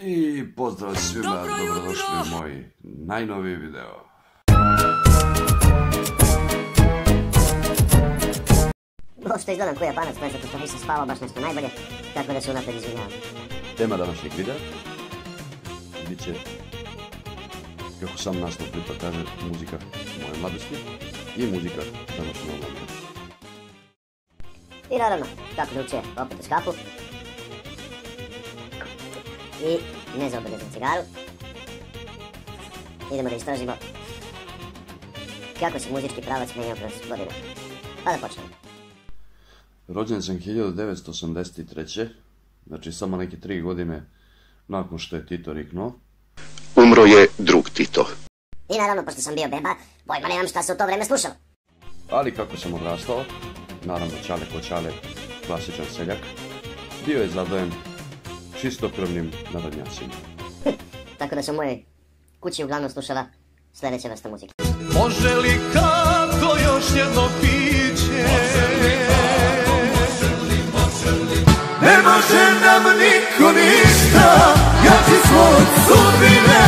I pozdrav svima, dobrodošli u moj najnoviji video. Što izgledam koji Japanac, to je zato što nisam spavao baš nešto najbolje, tako da se unaprijed izvinjavam. Tema današnjeg videa bit će, kako sam naslov klipa kaže, muzika moje mladosti i muzika današnjeg momenta. I naravno, kako drugčije, opet u škapu. I nezaobilaznu cigaru. Idemo da istražimo kako se muzički pravac menjao kroz godine. Pa da počnemo. Rođen sam 1983. Znači samo neke 3 godine nakon što je Tito riknuo. Umro je drug Tito. I naravno, pošto sam bio beba, pojma nemam šta se u to vreme slušalo. Ali kako sam odrastao, naravno Čale ko Čale, klasičan seljak, bio je zadojen čistokrvnim narodnjacima. Tako da sam u mojoj kući uglavnom slušala sljedeća vrsta muzike. Može li kako još jedno piće? Ne može nam niko ništa, ja ti svoj sudbine.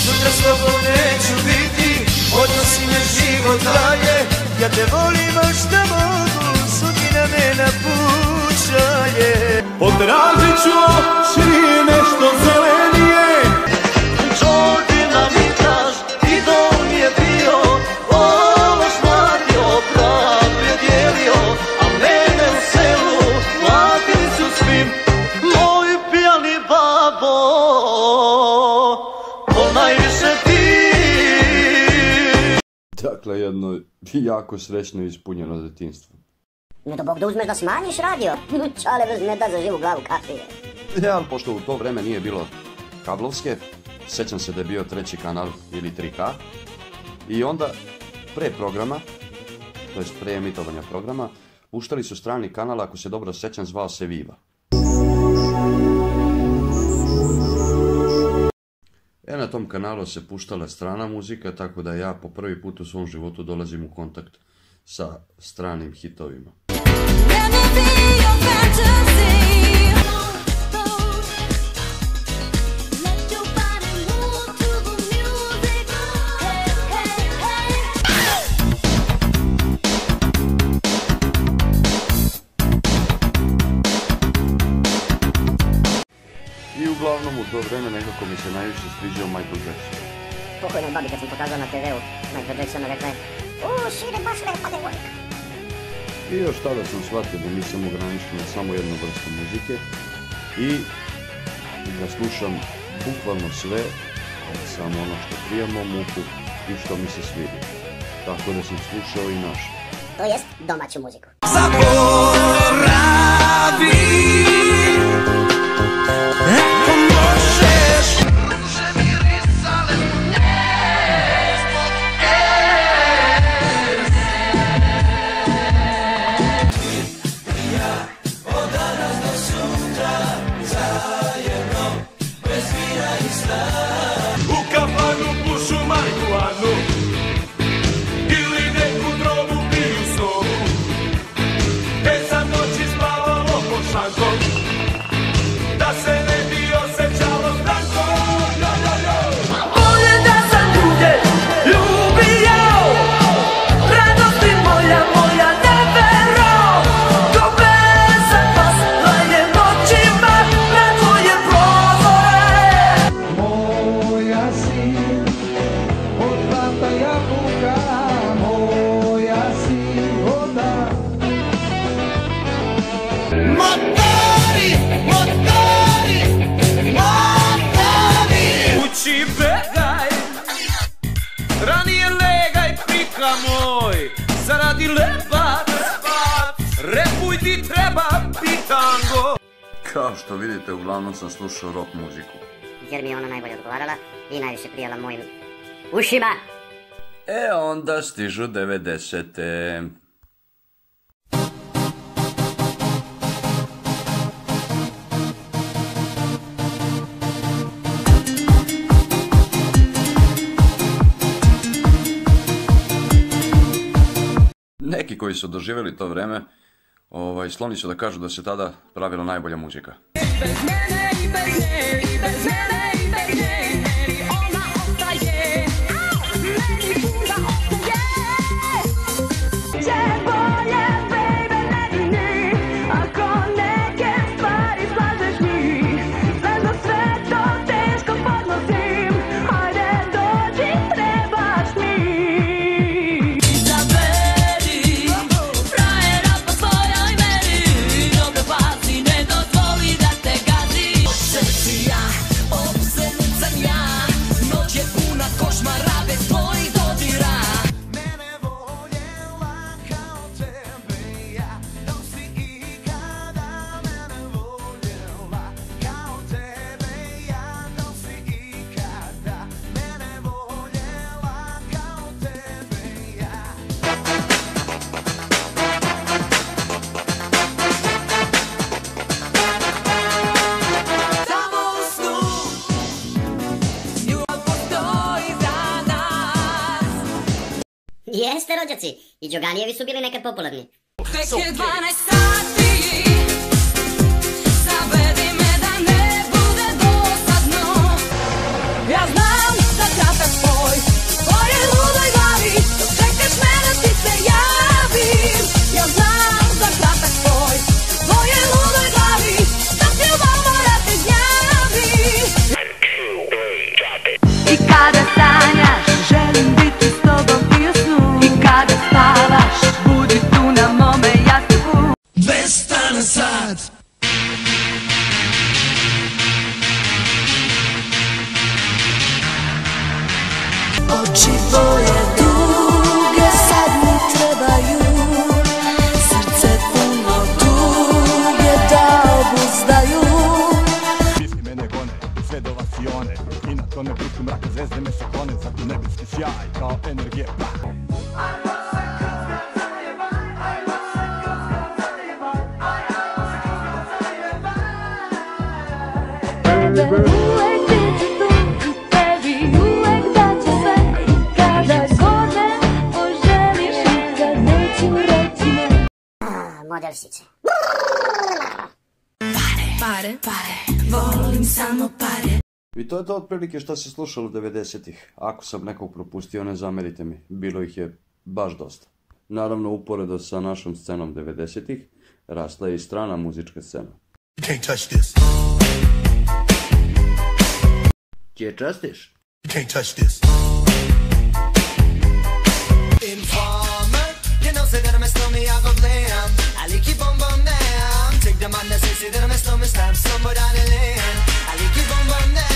Sutra s tobom neću biti, odnosi me život dalje. Ja te volim, a šta mogu, sudbina me napušaje. Potražit ću čini nešto zelenije. Čordina mi traž i dom je bio, ološ mladio, pravde dijelio. A mene u selu mladili su svim, moj pijani babo, ponajviše ti. Dakle, jedno jako srećno i ispunjeno detinjstvo. Ne do Bog da uzmeš da smanjiš radio. Čale ne da za živu glavu kakvi je. Ali pošto u to vreme nije bilo kablovske, sjećam se da je bio 3. kanal ili 3K. I onda pre programa, to jest pre emitovanja programa, puštali su strani kanal, ako se dobro sjećam, zvao se Viva. Na tom kanalu se puštala strana muzika, tako da ja po prvi put u svom životu dolazim u kontakt sa stranim hitovima. I uglavnom u to vreme nekako mi se najviše sviđao Michael Jackson. Pokojnoj babi kad sam pokazao na TV-u Michael Jacksona rekla je: šire baš lepa devojka. I još tada sam shvatio da nisam ograničen na samo jednu vrstu muzike i da slušam bukvalno sve, ali samo ono što prija mom uhu i što mi se svidi. Tako da sam slušao i naše. To jest domaću muziku. Zaboravi, ako možeš. Ruže mirisale ispod ja od danas do sutra zajedno bez vina i sna. U kafanu pušu marihuanu ili neku drogu piju sobu. Sam noći spavalo pod šankom, da se ne bi osjećalo stranko. Bolje da sam ljude ljubio, radosti moja, moja nevero. Ko bezan pas daje noćima na tvoje prozore. Moja si od vrata jabuka, moja si voda. Motori, motori, motori. Kući begaj, ranije legaj, pika moj. Zaradi lebac, repuj ti treba pitango. Kao što vidite, uglavnom sam slušao rock muziku. Jer mi je ona najbolje odgovarala i najviše prijela mojim ušima. Onda stižu 90-te. Neki koji su doživjeli to vreme, skloni su da kažu da se tada pravila najbolja muzika. Bez mene i bez rođaci. I Đoganijevi su bili nekad popularni. Tek je 12 sati, zavedi me da ne bude dosadno. Ja znam za kratak spoj, tvoje ludoj glavi, dok čekaš me da ti se javim. Ja znam za kratak spoj, tvoje ludoj glavi, da ti ljubavno rate gnjavi. I kada sanjaš, želim biti s tobom i u snu. I kada spavaš, budi tu na mome jastuku. Vestana sad. Oči tvoje duge sad mi trebaju, srce puno tuge da obuzdaju. Misli mene gone, sve do vacione, i na tome putu mraka zvezde me se klone, zato nebeski sjaj kao energije pak. Uvek biti tu i tebi uvek daću sve. I kada god me poželiš i kad neću reći ne. Modelsice. Pare, volim samo pare. I to je to otprilike što se slušalo 90-ih. Ako sam nekog propustio, ne zamerite mi. Bilo ih je baš dosta. Naravno, uporedo sa našom scenom 90-ih, rasla je i strana muzička scena. You can't touch this. Če častiš? You can't touch this. Informer, you know say that I'm a snowman, I go blam. I keep on bum down. Take the man that say that I'm a snowman, stamp somewhere down the lane. I keep on bum down.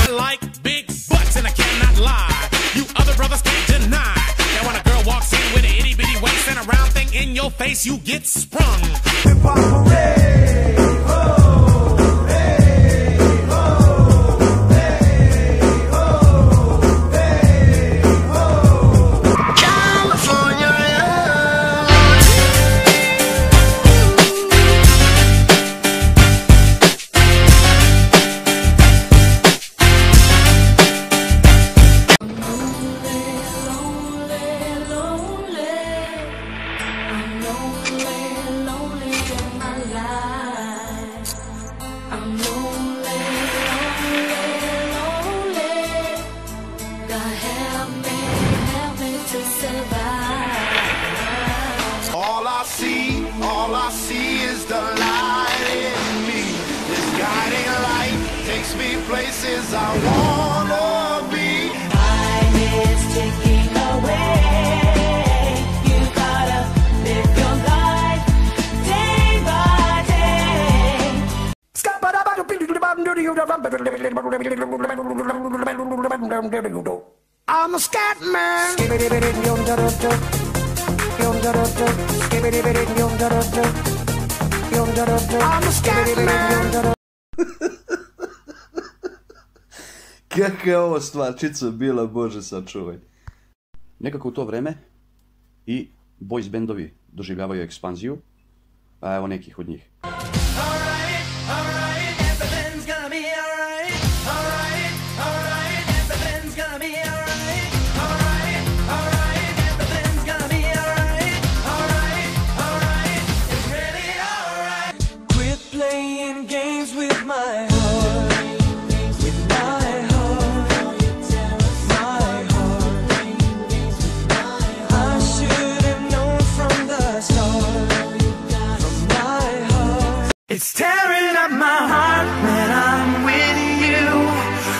I like big butts and I cannot lie. You other brothers can't deny. Now when a girl walks in with an itty bitty waist and a round thing in your face, you get sprung. All I see is the light in me. This guiding light takes me places I wanna be. Time is ticking away. You gotta live your life day by day. I'm a scat man. I'm a scat man. Kakva je ovo stvarčica bila, Bože sačuvaj. Nekako u to vreme i boys bandovi doživljavaju ekspanziju, a evo nekih od njih. It's tearing up my heart when I'm with you,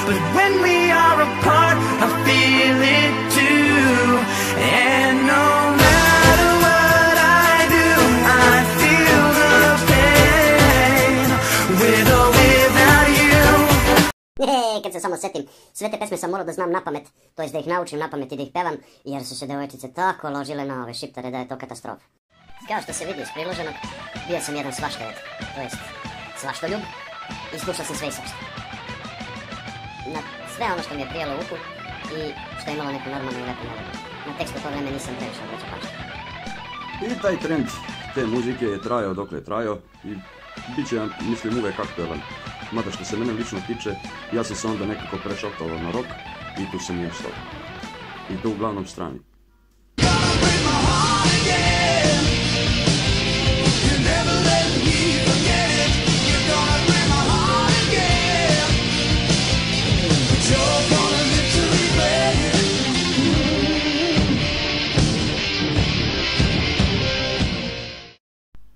but when we are apart, I feel it too. And no matter what I do, I feel the pain, with or without you. Kad se samo setim, sve te pesme sam morao da znam na pamet, to jest da ih naučim na pamet i da ih pevam, jer su se devojčice tako ložile na ove šiptare da je to katastrofa. Kao što se vidi iz priloženog, bio sam jedan svaštaret, to jest svaštoljub, i slušao sam sve i svašta. Na sve ono što mi je prijelo uku i što je imalo neku normalnu i lepu melodiju. Na tekstu to vreme nisam previše obraćao pažnju. I taj trend te muzike je trajao dokle je trajao i Biće, mislim, uvijek aktualan. Mada što se mene lično tiče, ja sam se onda nekako prešaltao na rock i tu sam i ostao. I to uglavnom strani.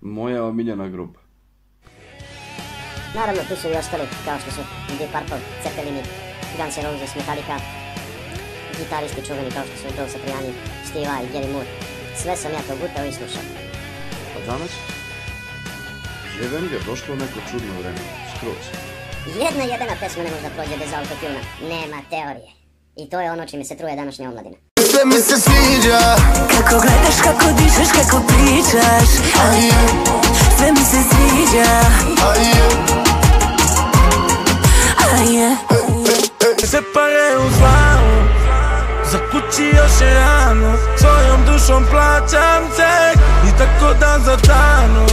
Moja omiljena grupa. Naravno, tu su i ostali, kao što su Deep Purple, Zeppelini, Guns N' Roses, Metallica, gitaristi čuveni kao što su Joe Satriani, Steve Vai, Gary Moore. Sve sam ja to gutao i slušao. A danas? Jebem ga, došlo neko čudno vreme, skroz. Jedna jebena pesma ne može da prođe bez autotuna. Nema teorije. I to je ono čime se truje današnja omladina. Sve mi se sviđa, Kako gledaš, kako dišeš, kako pričaš, sve mi se sviđa, Se pare u slavu, za kući još je rano, svojom dušom plaćam ceh i tako dan za dano.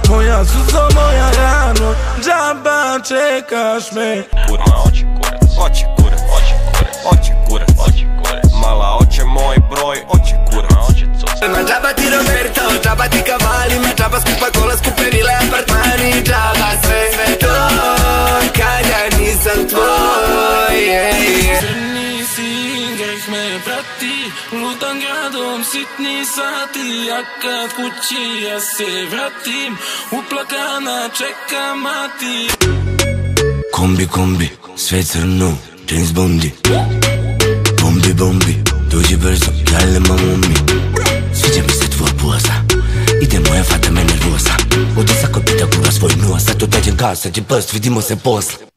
Moja suzo, moja rano, džaba čekaš me. Kurma oči kurac, oči kurac, oči kurac, oči kurac, oči kurac. Mala oče moj broj, oči kurac, oči cuc. Ma džaba ti Roberto, džaba ti kavalima, džaba skupa kola, skupe vile, apartmani, džaba sve to, kad ja nisam tvoj. Crni singreh me prati, lutam gradom, sitni sati, a kad kući ja se vratim, uplakana čeka mati. Kombi, kombi, sve crno, James Bondi. Bombi, bombi, dođi brzo, jale mamomi. Sviđa mi se tvoja poza, ide moja fata me nervoza. Odi sako pita kura svoj nos, sad to dađem gas, sad je prst, vidimo se posle.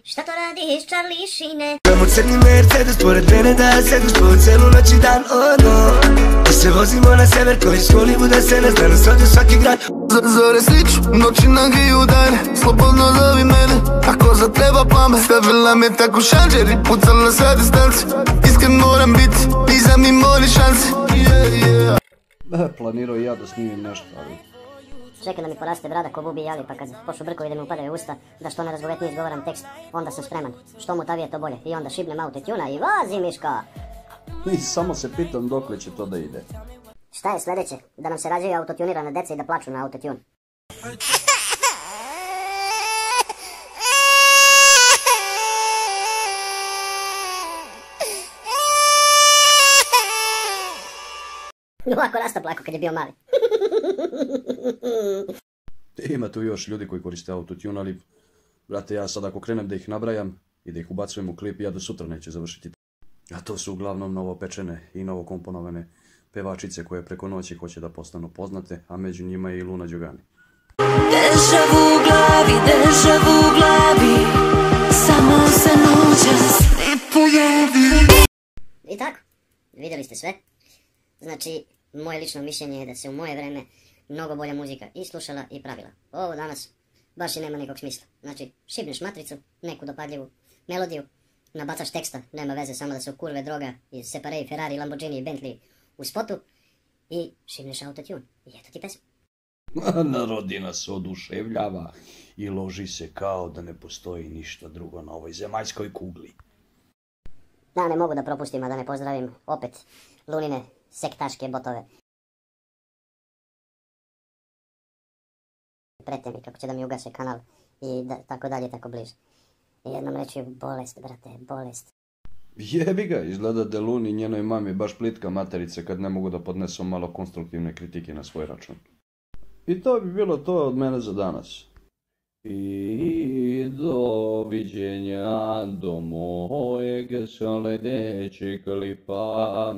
Šta to radiš, Čarlišine? Imamo crni Mercedes pored mene da ja sedu po celu noć i dan, ono. Da se vozimo na sever, koji iz Hollywooda se ne zna, nas rodi svaki grad. Zore sliču, noći nagi u dan, slobodno zovi mene, ako za treba pamet. Stavila me tako šanđeri, pucala sa distanci, iskren moram biti, nisam imao ni šanse. Planirao i ja da snimim nešto, ali... Čekam da mi poraste brada ko bubi jali, pa kad počnu brkovi da mi upadaju u usta, da što nerazgovetnije izgovaram tekst, onda sam spreman. Što mutavije to bolje. I onda šibnem autotuna i vazi Miška! I samo se pitam dokle će to da ide. Šta je sljedeće? Da nam se rađaju autotunirane dece i da plaču na autotune. Ovako Rasta plako kad je bio mali. Ima tu još ljudi koji koriste autotune, ali, brate, ja sad ako krenem da ih nabrajam i da ih ubacujem u klip, ja do sutra neće završiti. A to su uglavnom novopečene i novokomponovane pevačice koje preko noći hoće da postanu poznate, a među njima je i Luna Đugani. deja vu u glavi, samo se noćas ne pojavi. I tako, vidjeli ste sve. Znači, moje lično mišljenje je da se u moje vreme mnogo bolja muzika i slušala i pravila. Ovo danas baš i nema nekog smisla. Znači, šibneš matricu, neku dopadljivu melodiju, nabacaš teksta, nema veze, samo da se kurve droga i Separate, Ferrari, Lamborghini i Bentley u spotu i šibneš autotune. I eto ti pesma. Narod nas oduševljava i loži se kao da ne postoji ništa drugo na ovoj zemaljskoj kugli. Da, ne mogu da propustim, a da ne pozdravim opet Lunine sektaške botove. Prete mi kako će da mi ugase kanal i da, tako dalje, tako bliže. I jednom reći bolest, brate, bolest. Jebi ga, izgleda da Luni i njenoj mami baš plitka materica kad ne mogu da podnesu malo konstruktivne kritike na svoj račun. I to bi bilo to od mene za danas. I doviđenja do mojeg sledećeg klipa.